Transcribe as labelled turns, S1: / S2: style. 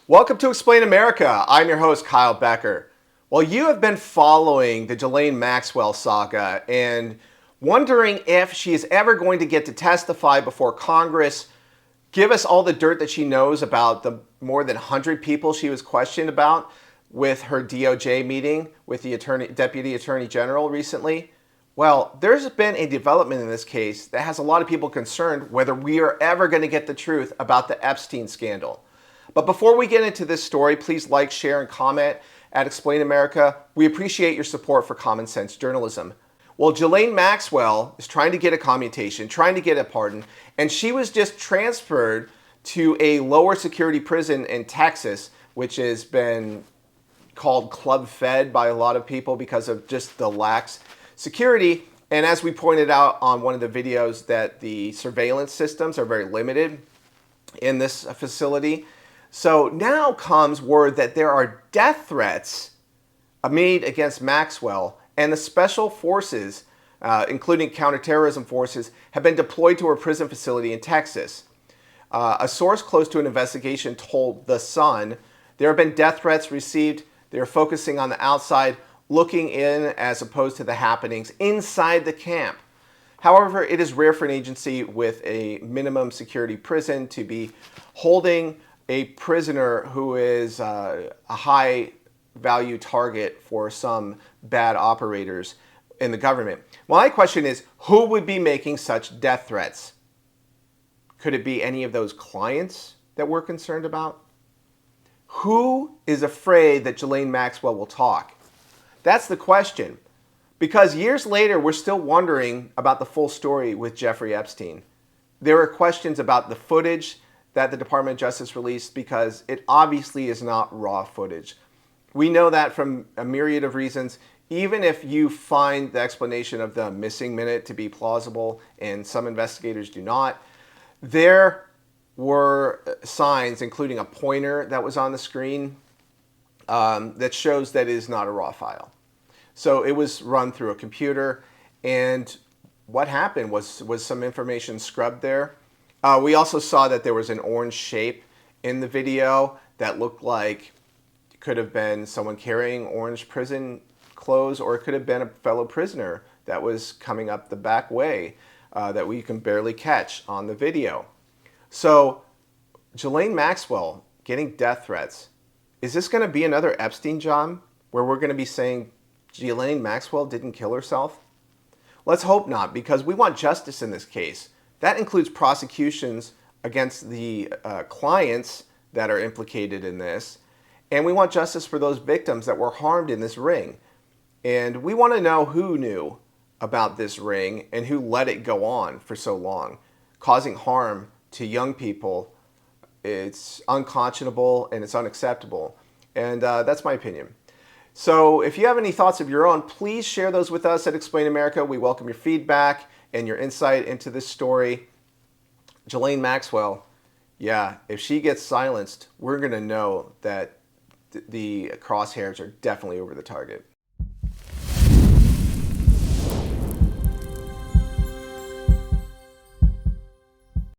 S1: Welcome to Explain America. I'm your host, Kyle Becker. Well, you have been following the Ghislaine Maxwell saga and wondering if she is ever going to get to testify before Congress, give us all the dirt that she knows about the more than 100 people she was questioned about with her DOJ meeting with the Deputy Attorney General recently. Well, there's been a development in this case that has a lot of people concerned whether we are ever going to get the truth about the Epstein scandal. But before we get into this story, please like, share, and comment at Explain America. We appreciate your support for common sense journalism. Well, Ghislaine Maxwell is trying to get a commutation, trying to get a pardon, and she was just transferred to a lower security prison in Texas, which has been called Club Fed by a lot of people because of just the lax security. And as we pointed out on one of the videos, that the surveillance systems are very limited in this facility. So now comes word that there are death threats made against Maxwell, and the special forces, including counterterrorism forces, have been deployed to her prison facility in Texas. A source close to an investigation told The Sun there have been death threats received. They're focusing on the outside, looking in as opposed to the happenings inside the camp. However, it is rare for an agency with a minimum security prison to be holding a prisoner who is a high value target for some bad operators in the government. My question is, who would be making such death threats? Could it be any of those clients that we're concerned about? Who is afraid that Ghislaine Maxwell will talk? That's the question. Because years later, we're still wondering about the full story with Jeffrey Epstein. There are questions about the footage that the Department of Justice released because it obviously is not raw footage. We know that from a myriad of reasons. Even if you find the explanation of the missing minute to be plausible, and some investigators do not, there were signs, including a pointer that was on the screen, that shows that it is not a raw file. So it was run through a computer, and what happened was some information scrubbed there. We also saw that there was an orange shape in the video that looked like it could have been someone carrying orange prison clothes, or it could have been a fellow prisoner that was coming up the back way that we can barely catch on the video. So Ghislaine Maxwell getting death threats. Is this going to be another Epstein job where we're going to be saying Ghislaine Maxwell didn't kill herself? Let's hope not, because we want justice in this case. That includes prosecutions against the clients that are implicated in this. And we want justice for those victims that were harmed in this ring. And we want to know who knew about this ring and who let it go on for so long, causing harm to young people. It's unconscionable and it's unacceptable. And that's my opinion. So if you have any thoughts of your own, please share those with us at Explain America. We welcome your feedback and your insight into this story. Ghislaine Maxwell, yeah, if she gets silenced, we're going to know that the crosshairs are definitely over the target.